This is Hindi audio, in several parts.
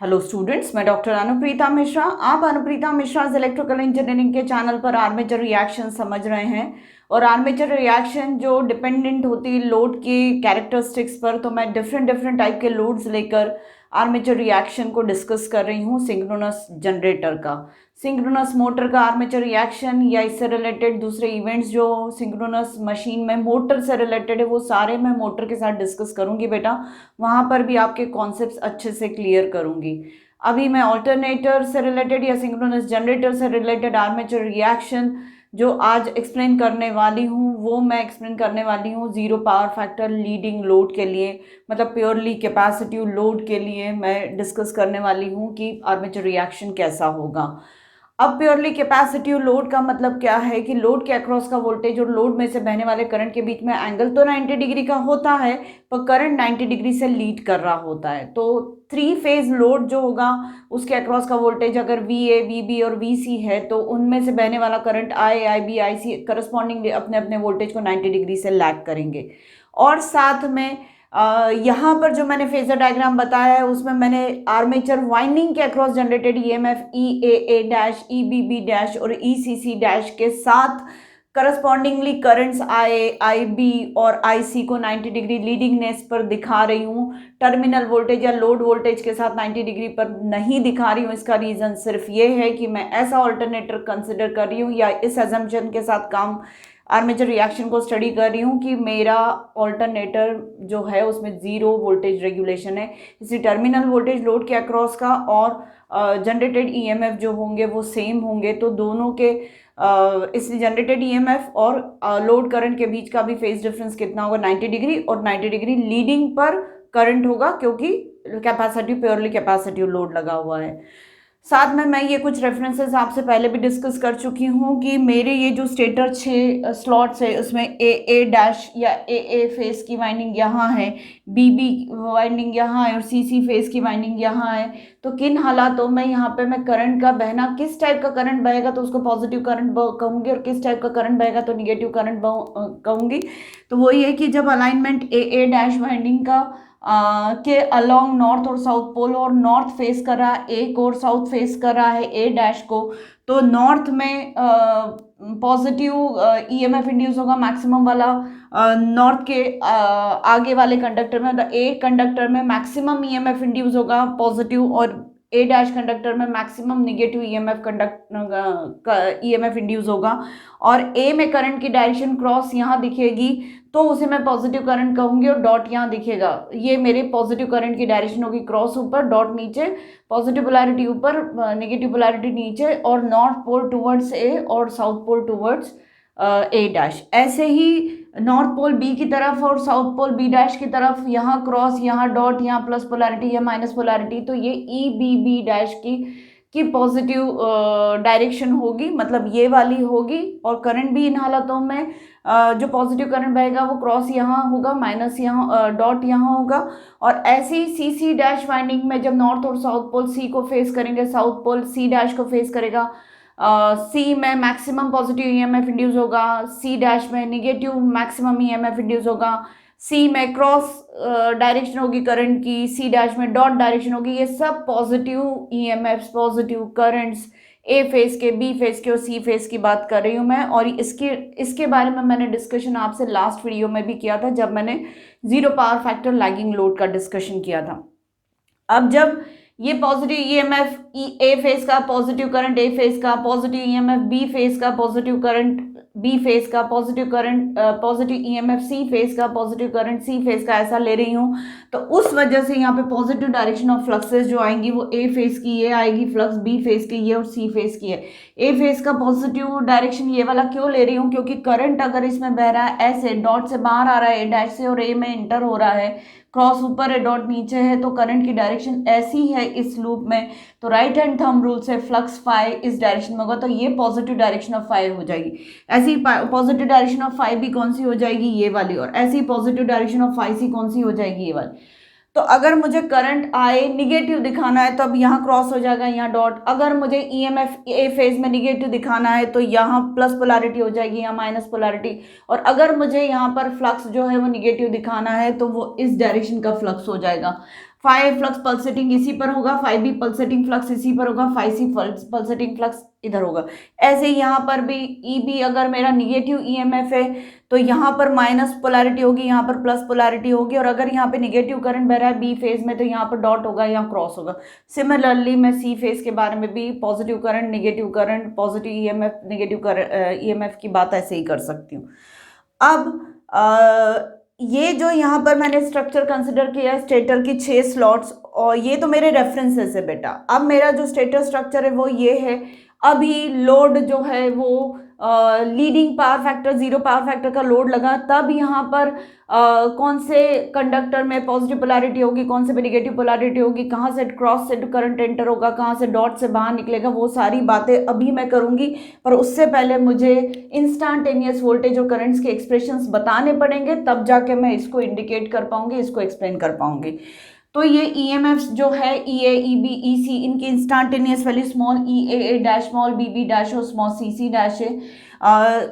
हेलो स्टूडेंट्स, मैं डॉक्टर अनुप्रीता मिश्रा। आप अनुप्रीता मिश्रा इलेक्ट्रिकल इंजीनियरिंग के चैनल पर आर्मेचर रिएक्शन समझ रहे हैं। और आर्मेचर रिएक्शन जो डिपेंडेंट होती है लोड की कैरेक्टरिस्टिक्स पर, तो मैं डिफरेंट डिफरेंट टाइप के लोड्स लेकर आर्मेचर रिएक्शन को डिस्कस कर रही हूँ। सिंक्रोनस जनरेटर का, सिंक्रोनस मोटर का आर्मेचर रिएक्शन या इससे रिलेटेड दूसरे इवेंट्स जो सिंक्रोनस मशीन में मोटर से रिलेटेड है, वो सारे मैं मोटर के साथ डिस्कस करूँगी बेटा। वहाँ पर भी आपके कॉन्सेप्ट्स अच्छे से क्लियर करूँगी। अभी मैं ऑल्टरनेटर से रिलेटेड या सिंक्रोनस जनरेटर से रिलेटेड आर्मेचर रिएक्शन जो आज एक्सप्लेन करने वाली हूँ, वो मैं एक्सप्लेन करने वाली हूँ zero power factor leading load के लिए, मतलब प्योरली कैपेसिटिव लोड के लिए मैं डिस्कस करने वाली हूँ कि आर्मेचर रिएक्शन कैसा होगा। अब प्योरली कैपेसिटिव लोड का मतलब क्या है कि लोड के अक्रॉस का वोल्टेज और लोड में से बहने वाले करंट के बीच में एंगल तो 90 डिग्री का होता है, पर करंट 90 डिग्री से लीड कर रहा होता है। तो थ्री फेज लोड जो होगा उसके अक्रॉस का वोल्टेज अगर VA, VB और VC है, तो उनमें से बहने वाला current I, IB, IC corresponding अपने अपने वोल्टेज को 90 डिग्री से लैग करेंगे। और साथ में यहाँ पर जो मैंने फेजर डायग्राम बताया है उसमें मैंने आर्मेचर वाइंडिंग के across generated EMF EAA dash, EBB dash और ECC डैश के साथ करस्पॉन्डिंगली करंट्स IB और IC को 90 डिग्री लीडिंगनेस पर दिखा रही हूँ। टर्मिनल वोल्टेज या लोड वोल्टेज के साथ 90 डिग्री पर नहीं दिखा रही हूँ। इसका रीज़न सिर्फ ये है कि मैं ऐसा ऑल्टरनेटर कंसिडर कर रही हूँ या इस एजम्पशन के साथ काम आर्मेचर रिएक्शन को स्टडी कर रही हूँ कि मेरा ऑल्टरनेटर जो है उसमें ज़ीरो वोल्टेज रेगुलेशन है, इसलिए टर्मिनल वोल्टेज लोड के अक्रॉस का और जनरेटेड EMF जो होंगे वो सेम होंगे। तो दोनों के इसलिए जनरेटेड EMF और लोड करंट के बीच का भी फेज डिफरेंस कितना होगा, 90 डिग्री, और 90 डिग्री लीडिंग पर करंट होगा क्योंकि कैपेसिटिव प्योरली कैपेसिटिव लोड लगा हुआ है। साथ में मैं ये कुछ रेफरेंसेस आपसे पहले भी डिस्कस कर चुकी हूँ कि मेरे ये जो स्टेटर 6 स्लॉट्स है उसमें AA डैश या AA फेस की वाइंडिंग यहाँ है, BB वाइंडिंग यहाँ है और CC फेस की वाइंडिंग यहाँ है। तो किन हालातों में यहाँ पे मैं करंट का बहना, किस टाइप का करंट बहेगा तो उसको पॉजिटिव करंट कहूँगी और किस टाइप का करंट बहेगा तो निगेटिव करंट कहूँगी। तो वही है कि जब अलाइनमेंट AA डैश वाइंडिंग का के अलोंग नॉर्थ और साउथ पोल और नॉर्थ फेस कर रहा है A को और साउथ फेस कर रहा है A डैश को, तो नॉर्थ में पॉजिटिव EMF इंड्यूस होगा मैक्सिमम वाला नॉर्थ के आगे वाले कंडक्टर में, मतलब A कंडक्टर में मैक्सिमम EMF इंड्यूस होगा पॉजिटिव, और A डैश कंडक्टर में मैक्सिमम निगेटिव EMF इंड्यूस होगा। और A में करंट की डायरेक्शन क्रॉस यहाँ दिखेगी तो उसे मैं पॉजिटिव करंट कहूंगी, और डॉट यहाँ दिखेगा, ये मेरे पॉजिटिव करंट की डायरेक्शन होगी, क्रॉस ऊपर डॉट नीचे, पॉजिटिव पोलैरिटी ऊपर नेगेटिव पोलैरिटी नीचे, और नॉर्थ पोल टुवर्ड्स A और south pole towards A dash. ऐसे ही नॉर्थ पोल B की तरफ और साउथ पोल B डैश की तरफ, यहाँ क्रॉस, यहाँ डॉट, यहाँ प्लस पोलैरिटी या माइनस पोलैरिटी, तो ये EBB डैश की पॉजिटिव डायरेक्शन होगी, मतलब ये वाली होगी। और करंट भी इन हालातों में जो पॉजिटिव करंट बहेगा वो क्रॉस यहाँ होगा, माइनस यहाँ डॉट यहाँ होगा। और ऐसे ही CC डैश वाइंडिंग में जब नॉर्थ और साउथ पोल C को फेस करेंगे, साउथ पोल C डैश को फेस करेगा, C में मैक्सिमम पॉजिटिव EMF इंड्यूस होगा, C डैश में निगेटिव मैक्सिमम EMF इंड्यूस होगा, C में क्रॉस डायरेक्शन होगी करंट की, C डैश में डॉट डायरेक्शन होगी। ये सब positive EMFs, positive currents A face के, B फेस के और C फेस की बात कर रही हूँ मैं। और इसके बारे में मैंने डिस्कशन आपसे लास्ट वीडियो में भी किया था जब मैंने zero power factor lagging load का डिस्कशन किया था। अब जब ये पॉजिटिव EMF A फेस का पॉजिटिव करंट A फेस का, पॉजिटिव EMF B फेस का, पॉजिटिव करंट B फेस का, positive current positive EMF C face का, पॉजिटिव करंट C फेस का, ऐसा ले रही हूँ, तो उस वजह से यहाँ पे पॉजिटिव डायरेक्शन ऑफ फ्लक्सेस जो आएंगी वो A फेस की ये आएगी फ्लक्स, B फेस की ये और C फेस की है। A फेस का पॉजिटिव डायरेक्शन ये वाला क्यों ले रही हूँ, क्योंकि करंट अगर इसमें बह रहा है ऐसे डॉट से बाहर आ रहा है A डैश से और A में इंटर हो रहा है, क्रॉस ऊपर है डॉट नीचे है, तो करंट की डायरेक्शन ऐसी है इस लूप में, तो राइट हैंड थंब रूल से फ्लक्स फाई इस डायरेक्शन में होगा, तो ये पॉजिटिव डायरेक्शन ऑफ फाई हो जाएगी। ऐसी पॉजिटिव डायरेक्शन ऑफ फाई भी कौन सी हो जाएगी, ये वाली, और ऐसी पॉजिटिव डायरेक्शन ऑफ फाई सी कौन सी हो जाएगी, ये वाली। तो अगर मुझे करंट आए निगेटिव दिखाना है तो अब यहाँ क्रॉस हो जाएगा, यहाँ डॉट। अगर मुझे EMF A फेज में निगेटिव दिखाना है तो यहाँ प्लस पोलैरिटी हो जाएगी, यहाँ माइनस पोलैरिटी। और अगर मुझे यहाँ पर फ्लक्स जो है वो निगेटिव दिखाना है तो वो इस डायरेक्शन का फ्लक्स हो जाएगा। फाई फ्लक्स पल्सेटिंग इसी पर होगा, फाई बी पल्सेटिंग फ्लक्स इसी पर होगा, फाई सी पल्सेटिंग फ्लक्स इधर होगा। ऐसे ही यहाँ पर भी ई बी अगर मेरा निगेटिव ईएमएफ है तो यहाँ पर माइनस पोलैरिटी होगी, यहाँ पर प्लस पोलैरिटी होगी, और अगर यहाँ पे निगेटिव करंट बह रहा है बी फेज में तो यहाँ पर डॉट होगा, यहाँ क्रॉस होगा। सिमिलरली मैं सी फेज के बारे में भी positive current, negative current, positive EMF, negative EMF की बात ऐसे ही कर सकती हूँ। अब ये जो यहाँ पर मैंने स्ट्रक्चर कंसिडर किया है, स्टेटर की 6 स्लॉट्स, और ये तो मेरे रेफरेंसेस है बेटा। अब मेरा जो स्टेटर स्ट्रक्चर है वो ये है। अभी लोड जो है वो leading power factor, 0 power factor का लोड लगा, तब यहाँ पर कौन से कंडक्टर में पॉजिटिव पोलैरिटी होगी, कौन से पे निगेटिव पोलैरिटी होगी, कहाँ से क्रॉस से करंट एंटर होगा, कहाँ से डॉट से बाहर निकलेगा, वो सारी बातें अभी मैं करूँगी। पर उससे पहले मुझे इंस्टेंटेनियस वोल्टेज और करंट्स के एक्सप्रेशंस बताने पड़ेंगे, तब जाके मैं इसको इंडिकेट कर पाऊंगी, इसको एक्सप्लेन कर पाऊंगी। तो ये ईएमएफ्स जो है ई ए, ई बी, ई सी, इनकी इंस्टेंटेनियस वैल्यू स्मॉल ई ए dash, small b B dash और स्मॉल सी सी डैश है।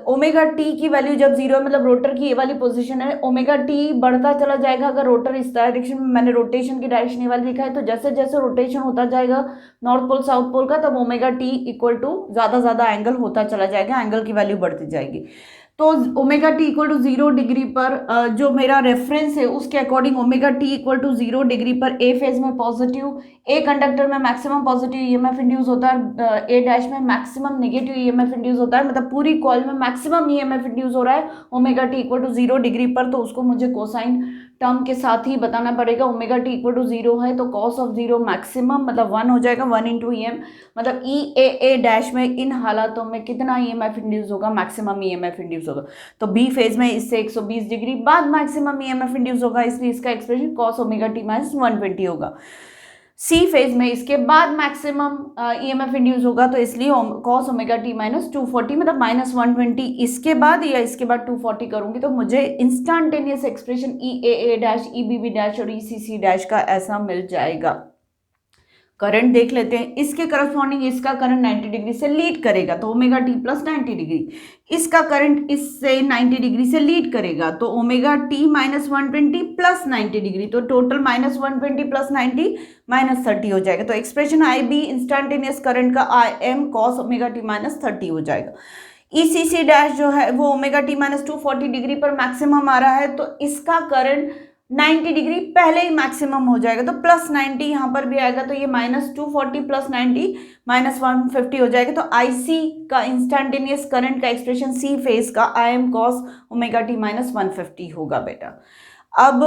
ओमेगा टी की वैल्यू जब 0 है, मतलब रोटर की ये वाली पोजीशन है, ओमेगा टी बढ़ता चला जाएगा अगर रोटर इस डायरेक्शन में, मैंने रोटेशन की डायरेक्शन ये वाली लिखा है, तो जैसे जैसे रोटेशन होता जाएगा नॉर्थ पोल साउथ पोल का, तब ओमेगा टी इक्वल टू ज़्यादा एंगल होता चला जाएगा, एंगल की वैल्यू बढ़ती जाएगी। तो omega t equal to 0 degree पर जो मेरा रेफरेंस है उसके according omega t equal to 0 degree पर ए फेज में पॉजिटिव, ए कंडक्टर में मैक्सिमम पॉजिटिव ईएमएफ इंड्यूस होता है, ए डैश में मैक्सिमम नेगेटिव ईएमएफ इंड्यूस होता है, मतलब पूरी कॉइल में मैक्सिमम ईएमएफ इंड्यूस हो रहा है omega t equal to 0 degree पर। तो उसको मुझे कोसाइन टर्म के साथ ही बताना पड़ेगा। ओमेगा टी इक्वल टू 0 है तो कॉस ऑफ 0 मैक्सिमम मतलब 1 हो जाएगा, 1 इंटू ई एम, मतलब ई ए डैश में इन हालातों में कितना ईएमएफ इंड्यूस होगा, मैक्सिमम ईएमएफ इंड्यूस होगा। तो बी फेज में इससे 120 डिग्री बाद मैक्सिमम ईएमएफ इंड्यूस होगा, इसलिए इसका expression cos omega T minus 120 होगा। सी फेज में इसके बाद मैक्सिमम ईएमएफ इंड्यूस होगा, तो इसलिए कॉस ओमेगा टी माइनस 240, मतलब माइनस 120 इसके बाद या इसके बाद 240 करूंगी तो मुझे इंस्टेंटेनियस एक्सप्रेशन ई ए dash, E B B dash और ई सी सी डैश का ऐसा मिल जाएगा। करंट देख लेते हैं, इसके करस्पॉन्डिंग इसका करंट 90 डिग्री से लीड करेगा तो ओमेगा टी प्लस 90 डिग्री, इसका करंट इससे 90 डिग्री से लीड करेगा तो omega T minus 120 plus 90 degree, तो टोटल माइनस 120 प्लस 90 माइनस 30 हो जाएगा। तो expression I B instantaneous current का आई M cos omega T minus 30 हो जाएगा। ई सी सी डैश जो है वो ओमेगा टी माइनस 240 डिग्री पर मैक्सिमम आ रहा है, तो इसका करंट 90 डिग्री पहले ही मैक्सिमम हो जाएगा, तो प्लस 90 यहाँ पर भी आएगा, तो ये माइनस 240 प्लस 90 माइनस 150 हो जाएगा। तो आई सी का इंस्टेंटेनियस करंट का एक्सप्रेशन सी फेज का आई M cos omega T minus 150 होगा बेटा। अब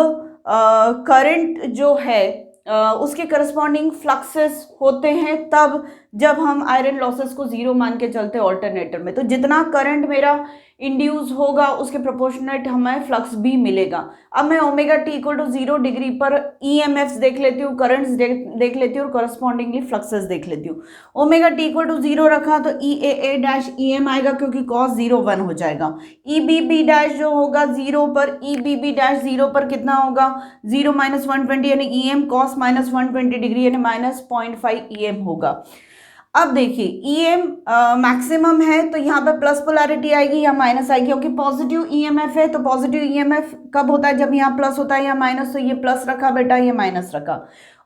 करंट जो है उसके करस्पॉन्डिंग फ्लक्सेस होते हैं तब जब हम आयरन लॉसेस को 0 मान के चलते हैं ऑल्टरनेटर में, तो जितना करंट मेरा इंड्यूस होगा उसके प्रोपोर्शनेट हमें फ्लक्स भी मिलेगा। अब मैं omega t equal to 0 degree पर ईएमएफ्स देख लेती हूँ, करंट्स देख लेती हूँ और करस्पॉन्डिंगली फ्लक्सेस देख लेती हूँ। ओमेगा टी इक्वल टू 0 रखा तो ई ए डैश ई एम आएगा क्योंकि कॉस 0 1 हो जाएगा। ई बी बी डैश जो होगा 0 पर, ई बी बी डैश 0 पर कितना होगा 0 माइनस 120 यानी E M cos minus 120 degree यानी माइनस 0.5 ई एम होगा। अब देखिए ई एम मैक्सिमम है तो यहाँ पे प्लस पोलैरिटी आएगी या माइनस आएगी, क्योंकि पॉजिटिव ईएमएफ है तो पॉजिटिव ईएमएफ कब होता है जब यहाँ प्लस होता है या माइनस, तो ये प्लस रखा बेटा, ये माइनस रखा,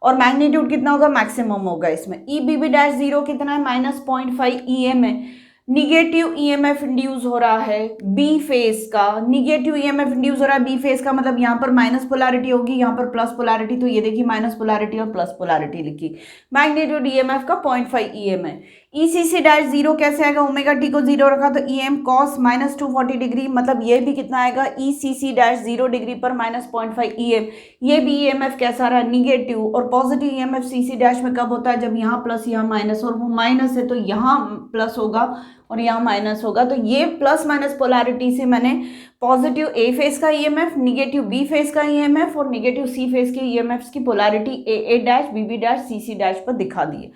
और मैग्नीट्यूड कितना होगा मैक्सिमम होगा इसमें। ई बी बी डैश 0 कितना है माइनस 0.5 ई एम है, निगेटिव ईएमएफ इंड्यूस हो रहा है बी फेज का, निगेटिव ईएमएफ इंड्यूस हो रहा है बी फेज का, मतलब यहाँ पर माइनस पोलैरिटी होगी, यहाँ पर प्लस पोलैरिटी, तो ये देखिए माइनस पोलैरिटी और प्लस पोलैरिटी लिखी। मैग्नीट्यूड ईएमएफ का 0.5 ईएम है। ई सी सी डैश 0 कैसे आएगा, ओमेगा टी को 0 रखा तो E M cos minus 240 degree, मतलब ये भी कितना आएगा ई सी सी डैश 0 डिग्री पर माइनस 0.5 ई एम। ये भी ई एम एफ कैसा रहा निगेटिव, और positive E M F C सी डैश में कब होता है जब यहाँ प्लस यहाँ माइनस, और वो माइनस है तो यहाँ प्लस होगा और यहाँ माइनस होगा। तो ये प्लस माइनस पोलैरिटी से मैंने पॉजिटिव ए फेज का ईएमएफ, निगेटिव बी फेज का ईएमएफ और निगेटिव सी फेज के ईएमएफ की polarity A dash, B B dash, C C dash पर दिखा दी।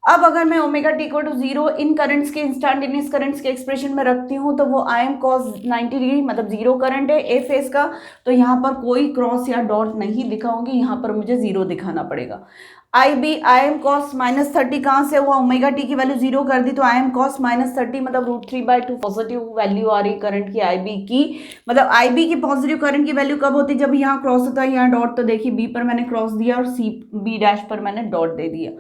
अब अगर मैं ओमेगा टी इक्वल टू 0 इन करंट्स के इंस्टेंटेनियस करंट्स के एक्सप्रेशन में रखती हूँ तो वो आई एम कॉस 90 डिग्री, मतलब 0 करंट है ए फेज का, तो यहाँ पर कोई क्रॉस या डॉट नहीं दिखाऊंगी, यहाँ पर मुझे 0 दिखाना पड़ेगा। आई बी आई एम कॉस -30 कहाँ से हुआ, ओमेगा टी की वैल्यू 0 कर दी तो आई एम कॉस -30 मतलब √3/2 पॉजिटिव वैल्यू आ रही करंट की आई बी की। मतलब आई बी की पॉजिटिव करंट की वैल्यू कब होती, जब यहाँ क्रॉस होता है यहाँ डॉट, तो देखिए बी पर मैंने क्रॉस दिया और सी बी डैश पर मैंने डॉट दे दिया।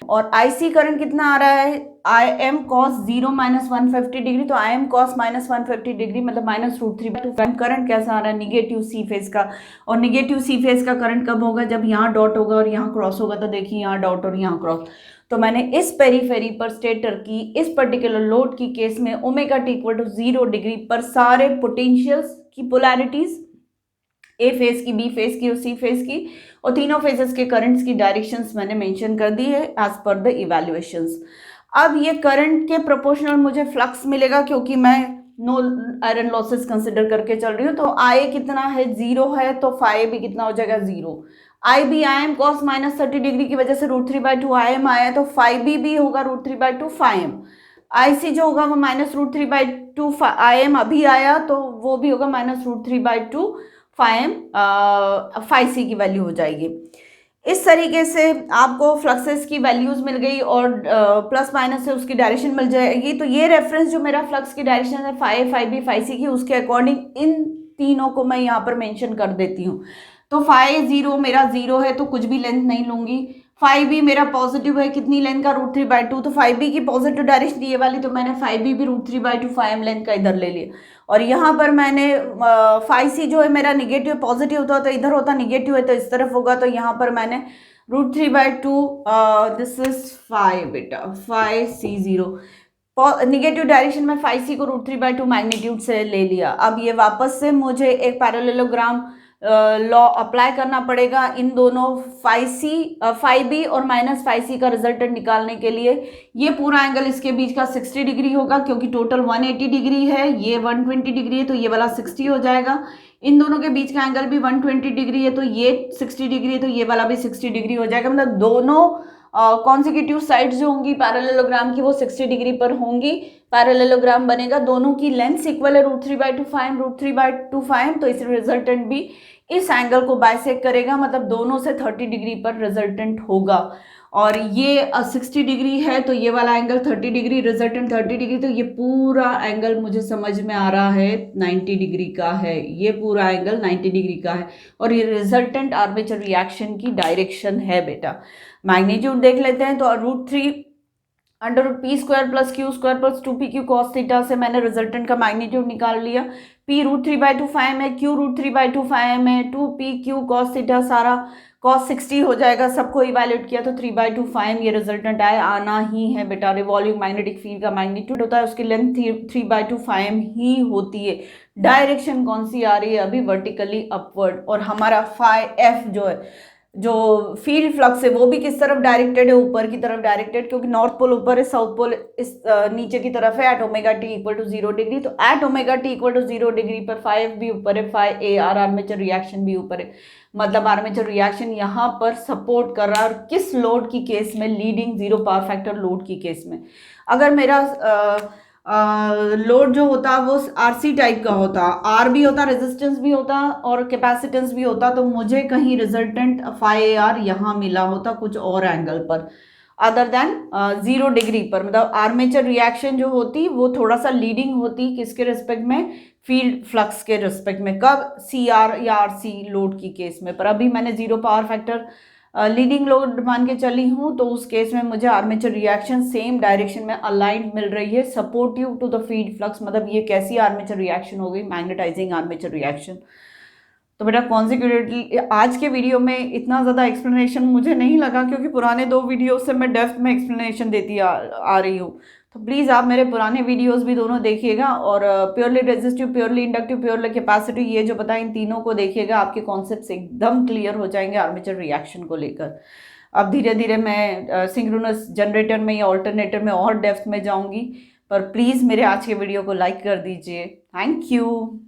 और आई सी करंट कितना आ रहा है, आई एम कॉस 0 -150 डिग्री, तो आई एम कॉस -150 डिग्री मतलब -√3/2। करंट कैसा आ रहा है, निगेटिव सी फेज का। और निगेटिव सी फेज का करंट कब होगा, जब यहाँ डॉट होगा और यहाँ क्रॉस होगा, तो देखिए यहाँ डॉट और यहाँ क्रॉस। तो मैंने इस पेरीफेरी पर स्टेटर की इस पर्टिकुलर लोड की केस में omega t equal to 0 degree पर सारे पोटेंशियल्स की पोलैरिटीज, ए फेज की, बी फेज की और सी फेज की, और तीनों फेजेस के करंट्स की डायरेक्शंस मैंने मेंशन कर दी है एज पर द इवैल्यूएशंस। अब ये करंट के प्रोपोर्शनल मुझे फ्लक्स मिलेगा क्योंकि मैं नो आयरन लॉसेस कंसिडर करके चल रही हूँ। तो आई कितना है, 0 है, तो फाई भी कितना हो जाएगा, 0। I B I M cos -30 degree की वजह से √3/2 आई एम आया, तो फाई बी भी होगा √3/2 फाई एम। आई सी जो होगा वो -√3/2 आई एम अभी आया, तो वो भी होगा -√3/2 फाइम फाई सी की वैल्यू हो जाएगी। इस तरीके से आपको फ्लक्सेस की वैल्यूज मिल गई और प्लस माइनस से उसकी डायरेक्शन मिल जाएगी। तो ये रेफरेंस जो मेरा फ्लक्स की डायरेक्शन है फाई, फाई बी, फाई सी की, उसके अकॉर्डिंग इन तीनों को मैं यहाँ पर मेंशन कर देती हूँ। तो फाई 0 मेरा 0 है तो कुछ भी लेंथ नहीं लूंगी। फाइव बी मेरा पॉजिटिव है, कितनी लेंथ का, √3/2, तो फाइव बी की पॉजिटिव डायरेक्शन ये वाली, तो मैंने फाइव बी भी √3/2 फाइव एम लेंथ का इधर ले लिया। और यहाँ पर मैंने फाइव सी जो है मेरा निगेटिव पॉजिटिव होता तो इधर होता, निगेटिव है तो इस तरफ होगा, तो यहाँ पर मैंने √3/2 दिस इज फाइव बेटा, फाइव सी 0 निगेटिव डायरेक्शन में फाइव सी को √3/2 मैग्नीट्यूड से ले लिया। अब ये वापस से मुझे एक पैरेललोग्राम लॉ अप्लाई करना पड़ेगा इन दोनों फाइव बी और -फाइव सी का रिजल्टेंट निकालने के लिए। ये पूरा एंगल इसके बीच का 60 डिग्री होगा क्योंकि टोटल 180 डिग्री है, ये 120 डिग्री है, तो ये वाला 60 हो जाएगा। इन दोनों के बीच का एंगल भी 120 डिग्री है, तो ये 60 डिग्री है, तो ये वाला भी 60 डिग्री हो जाएगा। मतलब दोनों कॉन्सिक्यूटिव साइड्स जो होंगी पैरेललोग्राम की वो 60 डिग्री पर होंगी। पैरेललोग्राम बनेगा, दोनों की लेंथ इक्वल है √3/2 फाइव, √3/2 फाइव, तो इस रिजल्टेंट भी इस एंगल को बाइसेक्ट करेगा, मतलब दोनों से 30 डिग्री पर रिजल्टेंट होगा। और ये 60 डिग्री है तो ये वाला एंगल 30 डिग्री, रिजल्टेंट 30 डिग्री, तो ये पूरा एंगल मुझे समझ में आ रहा है 90 डिग्री का है। ये पूरा एंगल 90 डिग्री का है और ये रिजल्टेंट आर्मेचर रिएक्शन की डायरेक्शन है बेटा। मैग्नीट्यूड देख लेते हैं, तो √3/p² + q² + 2pq cos theta से मैंने रिजल्टेंट का मैग्नीट्यूड निकाल लिया। p √3/2 फाइव है, q √3/2 फाइव है, 2pq cos थीटा सारा cos 60 हो जाएगा, सबको इवैल्यूएट किया तो 3/2 फाइव ये रिजल्टेंट आना ही है बेटा। रिवॉल्विंग मैग्नेटिक फील्ड का मैग्नीट्यूड होता है, उसकी लेंथ 3/2 फाइव ही होती है। डायरेक्शन कौन सी आ रही है अभी, वर्टिकली अपवर्ड। और हमारा फाई एफ जो है, जो फील्ड फ्लक्स है वो भी किस तरफ डायरेक्टेड है, ऊपर की तरफ डायरेक्टेड, क्योंकि नॉर्थ पोल ऊपर है, साउथ पोल इस नीचे की तरफ है, at omega t equal to 0 degree. तो at omega t equal to 0 degree पर फाइव भी ऊपर है, five A R armature reaction भी ऊपर है, मतलब आर्मेचर रिएक्शन यहाँ पर सपोर्ट कर रहा है। और किस लोड की केस में, लीडिंग 0 पावर फैक्टर लोड की केस में। अगर मेरा लोड जो होता वो आरसी टाइप का होता, आर भी होता, रेजिस्टेंस भी होता और कैपेसिटेंस भी होता, तो मुझे कहीं रिजल्टेंट फाइव आर यहाँ मिला होता कुछ और एंगल पर अदर देन 0 डिग्री पर। मतलब आर्मेचर रिएक्शन जो होती वो थोड़ा सा लीडिंग होती किसके रिस्पेक्ट में, फील्ड फ्लक्स के रिस्पेक्ट में, कब, सी आर या आर सी लोड की केस में। पर अभी मैंने 0 पावर फैक्टर लीडिंग लोड मान के चली हूँ, तो उस केस में मुझे आर्मेचर रिएक्शन सेम डायरेक्शन में अलाइंड मिल रही है, supportive to the field flux. मतलब ये कैसी आर्मेचर रिएक्शन हो गई, मैग्नेटाइजिंग आर्मेचर रिएक्शन। तो बेटा कॉन्सिक्यूटिवली आज के वीडियो में इतना ज़्यादा एक्सप्लेनेशन मुझे नहीं लगा, क्योंकि पुराने 2 वीडियो से मैं डेप्थ में एक्सप्लेनेशन देती आ रही हूँ। तो प्लीज़ आप मेरे पुराने वीडियोस भी दोनों देखिएगा और purely resistive, purely inductive, purely capacitive, ये जो बताएं इन तीनों को देखिएगा, आपके कॉन्सेप्ट्स एकदम क्लियर हो जाएंगे आर्मेचर रिएक्शन को लेकर। अब धीरे धीरे मैं सिंक्रोनस जनरेटर में या ऑल्टरनेटर में और डेप्थ में जाऊँगी, पर प्लीज़ मेरे आज के वीडियो को लाइक कर दीजिए। Thank you.